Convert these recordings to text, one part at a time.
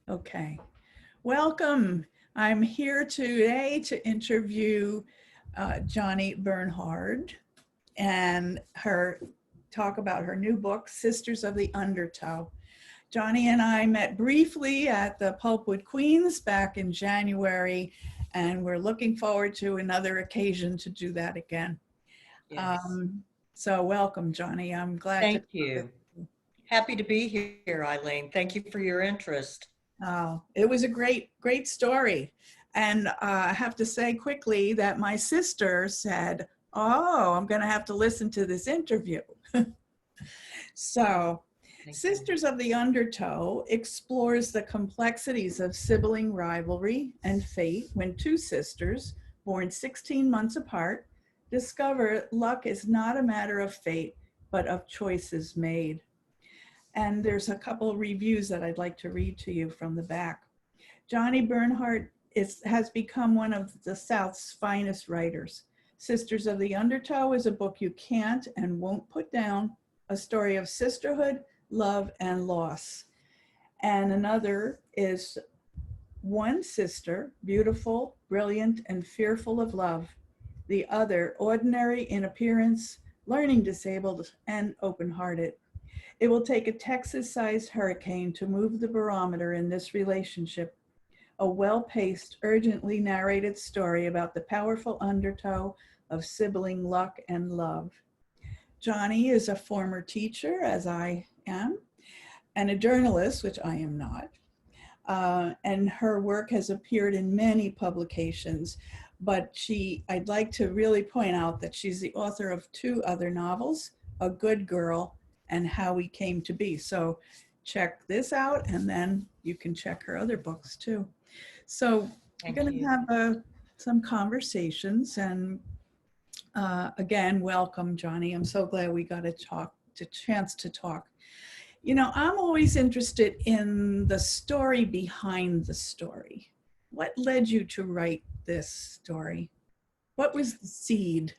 Okay. Welcome. I'm here today to interview Johnny Bernhard and her talk about her new book, Sisters of the Undertow. Johnny and I met briefly at the Pulpwood Queens back in January, and we're looking forward to another occasion to do that again. Yes. Um, so welcome, Johnny. I'm glad to. Thank you. Happy to be here, Eileen. Thank you for your interest. Oh, it was a great story. And I have to say quickly that my sister said, "Oh, I'm going to have to listen to this interview." So, Thank you. Sisters of the Undertow explores the complexities of sibling rivalry and fate when two sisters, born 16 months apart, discover luck is not a matter of fate, but of choices made. And there's a couple of reviews that I'd like to read to you from the back. Johnny Bernhardt has become one of the South's finest writers. Sisters of the Undertow is a book you can't and won't put down, a story of sisterhood, love, and loss. And another is one sister, beautiful, brilliant, and fearful of love. The other, ordinary in appearance, learning disabled, and open-hearted. It will take a Texas-sized hurricane to move the barometer in this relationship. A well-paced, urgently narrated story about the powerful undertow of sibling luck and love. Johnny is a former teacher, as I am, and a journalist, which I am not. And her work has appeared in many publications, but I'd like to really point out that she's the author of two other novels, A Good Girl and How We Came to Be. So check this out, and then you can check her other books too. So we're Thank going to you. have some conversations, and again, welcome, Johnny. I'm so glad we got a chance to talk. You know, I'm always interested in the story behind the story. What led you to write this story? What was the seed?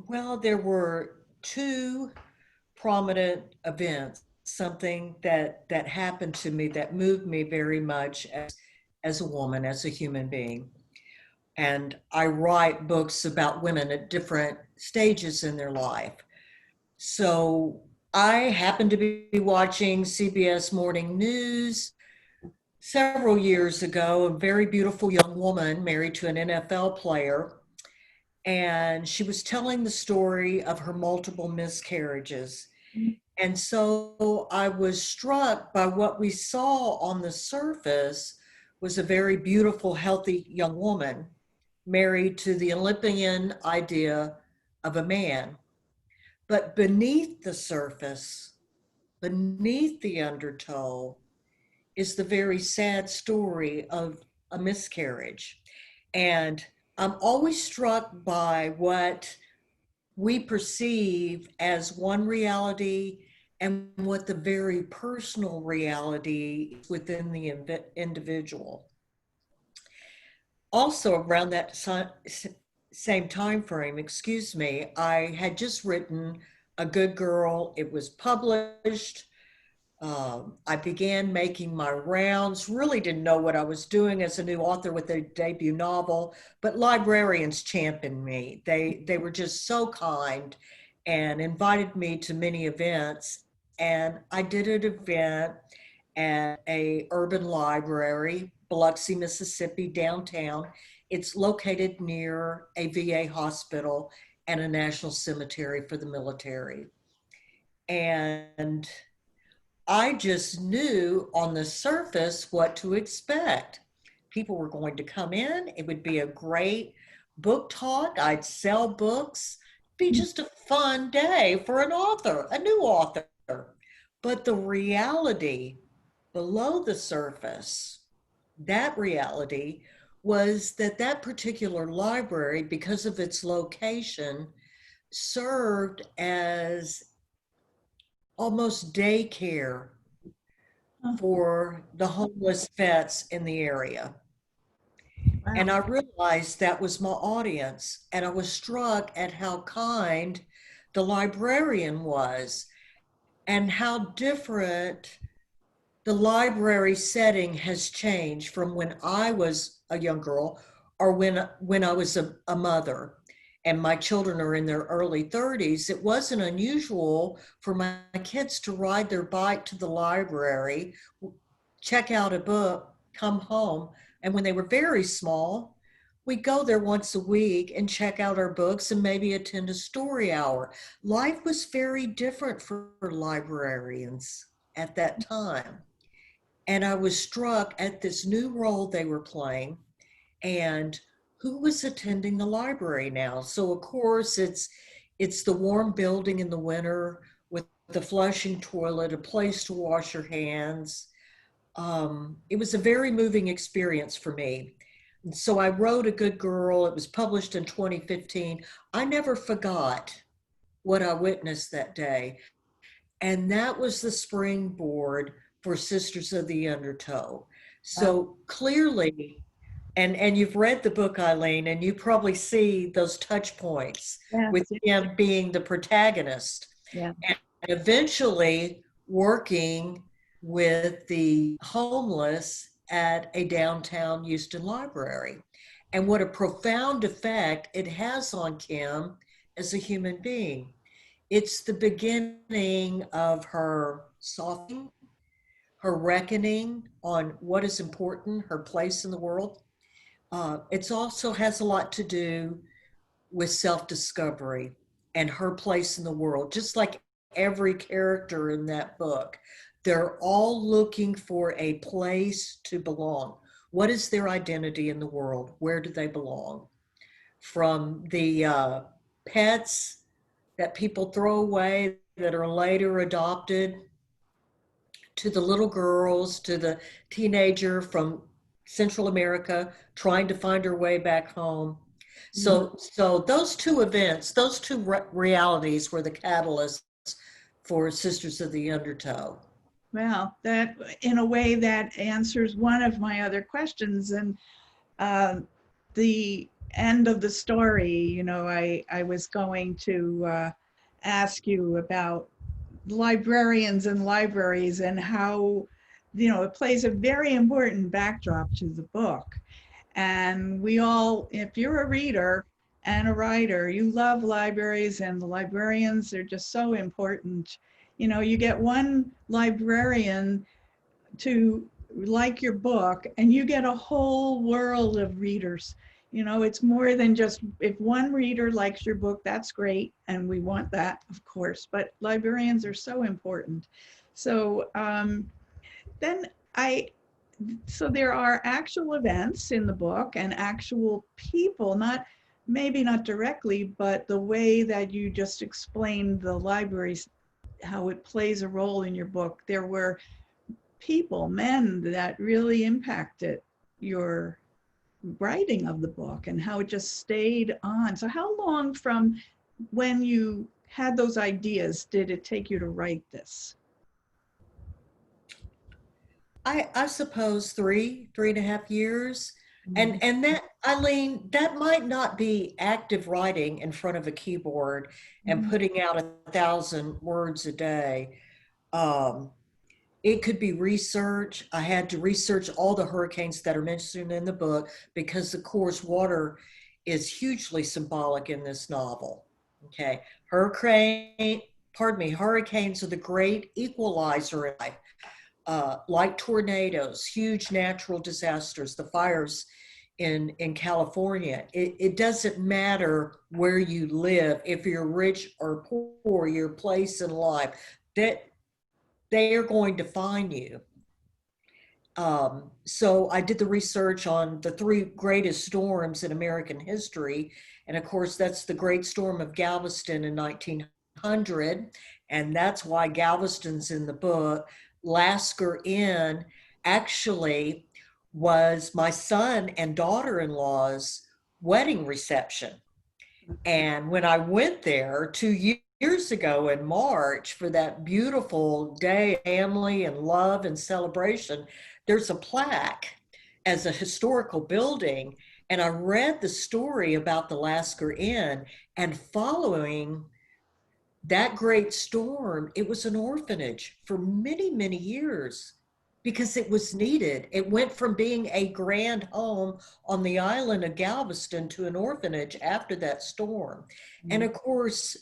Well, there were two prominent events, something that happened to me that moved me very much as a woman, as a human being. And I write books about women at different stages in their life. So I happened to be watching CBS Morning News several years ago, a very beautiful young woman married to an NFL player. And she was telling the story of her multiple miscarriages. And so I was struck by what we saw on the surface was a very beautiful, healthy young woman married to the Olympian idea of a man. But beneath the surface, beneath the undertow, is the very sad story of a miscarriage. And I'm always struck by what we perceive as one reality and what the very personal reality is within the individual. Also, around that same time frame, excuse me, I had just written A Good Girl. It was published. I began making my rounds, really didn't know what I was doing as a new author with a debut novel, but librarians championed me. They were just so kind and invited me to many events. And I did an event at a urban library, Biloxi, Mississippi, downtown. It's located near a VA hospital and a national cemetery for the military. And I just knew on the surface what to expect. People were going to come in. It would be a great book talk. I'd sell books. It'd be just a fun day for an author, a new author. But the reality below the surface, that reality was that that particular library, because of its location, served as almost daycare Oh, for the homeless vets in the area. And wow. I realized that was my audience. And I was struck at how kind the librarian was and how different the library setting has changed from when I was a young girl or when I was a mother and my children are in their early 30s. It wasn't unusual for my kids to ride their bike to the library, check out a book, come home. And when they were very small, we go there once a week and check out our books and maybe attend a story hour. Life was very different for librarians at that time. And I was struck at this new role they were playing and who was attending the library now. So of course it's the warm building in the winter with the flushing toilet, a place to wash your hands. It was a very moving experience for me. And so I wrote A Good Girl. It was published in 2015. I never forgot what I witnessed that day. And that was the springboard for Sisters of the Undertow. Wow. So clearly, and you've read the book, Eileen, and you probably see those touch points with Yes. him being the protagonist Yeah. and eventually working with the homeless at a downtown Houston library. And what a profound effect it has on Kim as a human being. It's the beginning of her softening, her reckoning on what is important, her place in the world. It also has a lot to do with self-discovery and her place in the world, just like every character in that book. They're all looking for a place to belong. What is their identity in the world? Where do they belong? From the pets that people throw away that are later adopted, to the little girls, to the teenager from Central America trying to find her way back home. Mhm. So those two events, those two realities were the catalysts for Sisters of the Undertow. Well, that in a way that answers one of my other questions. And uh, the end of the story, I was going to ask you about librarians and libraries and how, it plays a very important backdrop to the book. And we all, if you're a reader and a writer, you love libraries, and the librarians are just so important. You get one librarian to like your book, and you get a whole world of readers. It's more than just if one reader likes your book, that's great, and we want that, of course, but librarians are so important. So then I so there are actual events in the book and actual people, not maybe not directly, but the way that you just explained the libraries, how it plays a role in your book. There were people, men, that really impacted your writing of the book and how it just stayed on. So how long from when you had those ideas did it take you to write this? I suppose 3.5 years. Mhm. And that, Eileen, that might not be active writing in front of a keyboard and Mhm. putting out 1,000 words a day. Um, It could be research. I had to research all the hurricanes that are mentioned in the book because, of course, water is hugely symbolic in this novel. Okay. Hurricanes are the great equalizer in life. Like tornadoes, huge natural disasters, the fires in California. It doesn't matter where you live, if you're rich or poor, your place in life, that they are going to find you. So I did the research on the three greatest storms in American history. And of course, that's the Great Storm of Galveston in 1900. And that's why Galveston's in the book. Lasker Inn actually was my son and daughter-in-law's wedding reception. And when I went there 2 years ago in March for that beautiful day of family and love and celebration, there's a plaque as a historical building. And I read the story about the Lasker Inn, and following that great storm, it was an orphanage for many, many years. because it was needed. It went from being a grand home on the island of Galveston to an orphanage after that storm. And of course,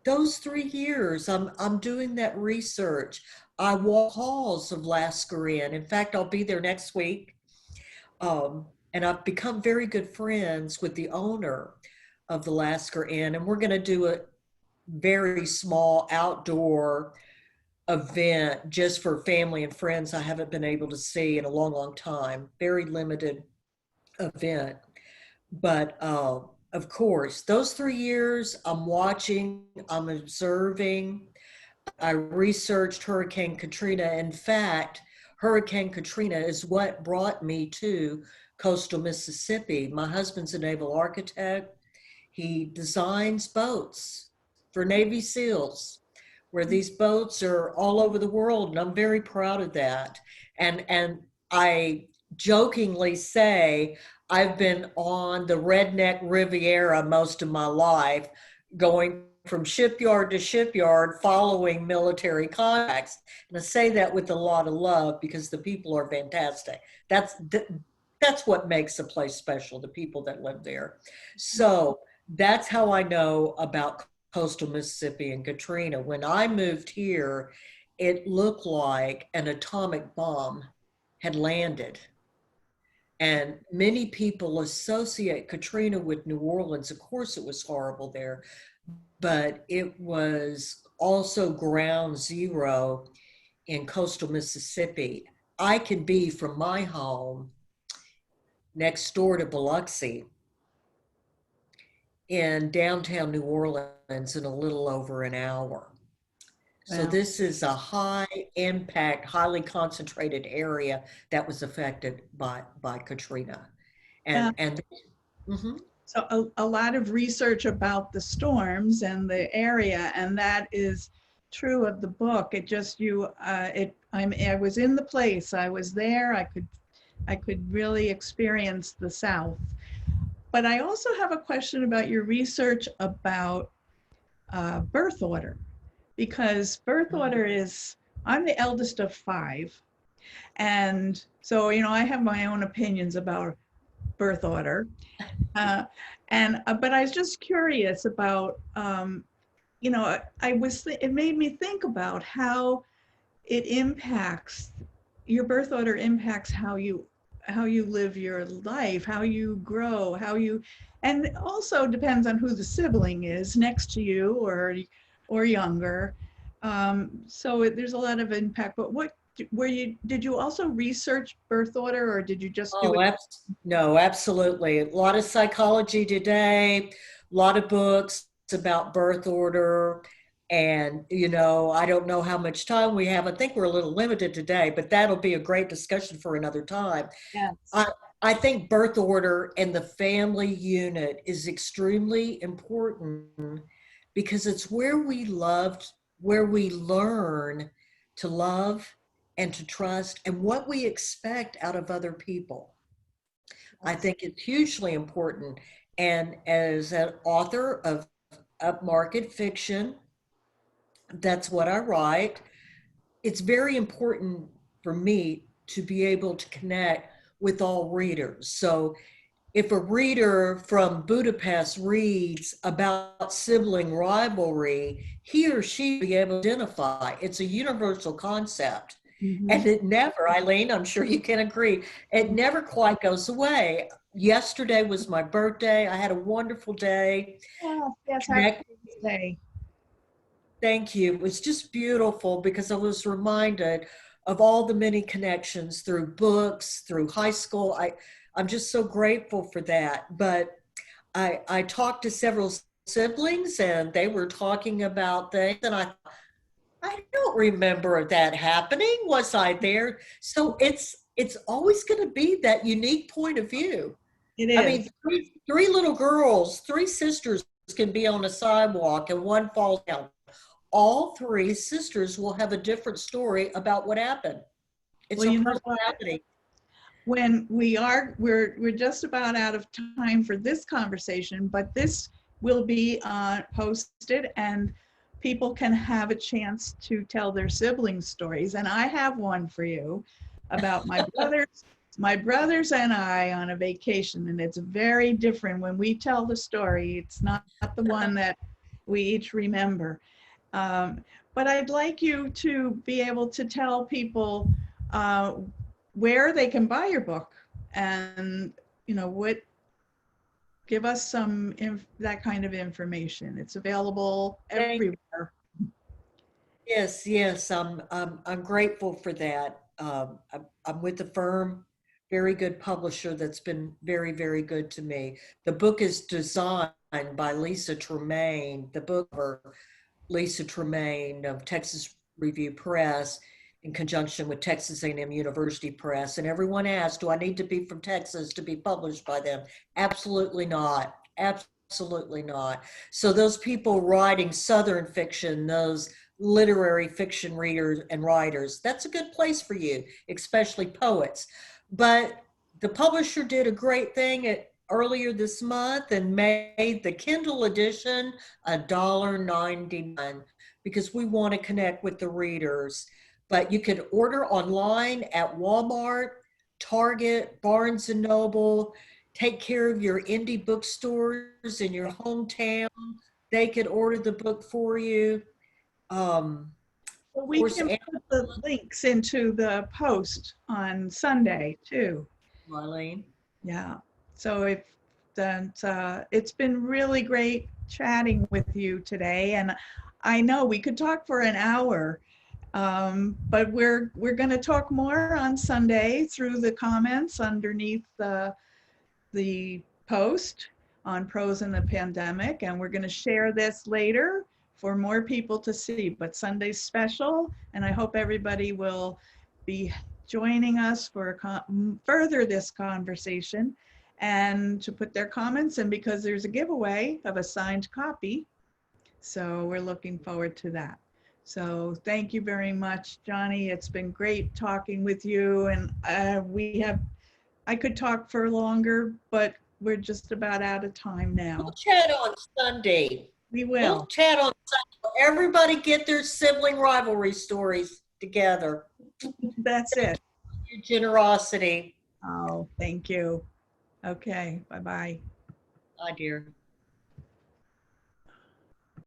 those 3 years, I'm doing that research. I walk halls of Lasker Inn. In fact, I'll be there next week. And I've become very good friends with the owner of the Lasker Inn, and we're going to do a very small outdoor event just for family and friends I haven't been able to see in a long, long time. Very limited event. But of course, those 3 years, I'm watching, I'm observing. I researched Hurricane Katrina. In fact, Hurricane Katrina is what brought me to coastal Mississippi. My husband's a naval architect. He designs boats for Navy SEALs, where these boats are all over the world, and I'm very proud of that. And I jokingly say I've been on the redneck Riviera most of my life, going from shipyard to shipyard, following military contracts. And I say that with a lot of love because the people are fantastic. That's what makes a place special, the people that live there. So that's how I know about coastal Mississippi and Katrina. When I moved here, it looked like an atomic bomb had landed. And many people associate Katrina with New Orleans. Of course, it was horrible there, but it was also ground zero in coastal Mississippi. I can be from my home next door to Biloxi in downtown New Orleans in a little over an hour. So Wow. this is a high impact, highly concentrated area that was affected by Katrina. Yeah. And mhm. So a lot of research about the storms and the area, and that is true of the book. It just I was in the place. I was there. I could really experience the South. But I also have a question about your research about birth order, because birth order is, I'm the eldest of 5. And so, I have my own opinions about birth order. But I was just curious about, it made me think about how it impacts, your birth order impacts how you live your life, how you grow, and also depends on who the sibling is next to you or younger. So there's a lot of impact. But did you also research birth order, or did you just do it? No, absolutely. A lot of psychology today, a lot of books about birth order. And, I don't know how much time we have. I think we're a little limited today, but that'll be a great discussion for another time. Yes. I think birth order and the family unit is extremely important because it's where we learn to love and to trust and what we expect out of other people. I think it's hugely important. And as an author of upmarket fiction, that's what I write. It's very important for me to be able to connect with all readers. So if a reader from Budapest reads about sibling rivalry, he or she will be able to identify. It's a universal concept. Mm-hmm. And it never, Eileen, I'm sure you can agree, it never quite goes away. Yesterday was my birthday. I had a wonderful day. Yes, happy birthday. Thank you. It was just beautiful because I was reminded of all the many connections through books, through high school. I'm just so grateful for that. But I talked to several siblings and they were talking about things, and I don't remember that happening. Was I there? So it's always going to be that unique point of view. It is. I mean, three little girls, 3 sisters can be on a sidewalk and one falls down. All 3 sisters will have a different story about what happened. It's a personality. When we're just about out of time for this conversation, but this will be posted and people can have a chance to tell their sibling stories. And I have one for you. about my brothers and I on a vacation, and it's very different when we tell the story. It's not the one that we each remember. Um, but I'd like you to be able to tell people uh, where they can buy your book, and what, give us some that kind of information. It's available Thank everywhere. Yes, yes, I'm grateful for that. I'm with a firm, very good publisher that's been very, very good to me. The book is designed by Lisa Tremaine, the book cover, Lisa Tremaine of Texas Review Press, in conjunction with Texas A&M University Press. And everyone asks, do I need to be from Texas to be published by them? Absolutely not. Absolutely not. So those people writing Southern fiction, those literary fiction readers and writers, that's a good place for you, especially poets. But the publisher did a great thing earlier this month and made the Kindle edition $1.99 because we want to connect with the readers. But you can order online at Walmart, Target, Barnes and Noble. Take care of your indie bookstores in your hometown. They could order the book for you. But Of we course, can put the links into the post on Sunday too. Marlene. Yeah. So if that, it's been really great chatting with you today, and I know we could talk for an hour, but we're going to talk more on Sunday through the comments underneath the post on pros in the pandemic, and we're going to share this later for more people to see. But Sunday's special, and I hope everybody will be joining us for further this conversation and to put their comments in, because there's a giveaway of a signed copy. So we're looking forward to that. So thank you very much, Johnnie. It's been great talking with you, and I could talk for longer, but we're just about out of time We'll now. chat on Sunday. We We'll will. chat on Sunday. Everybody get their sibling rivalry stories together. That's it. Your generosity. Oh, thank you. Okay, bye-bye. Bye, dear.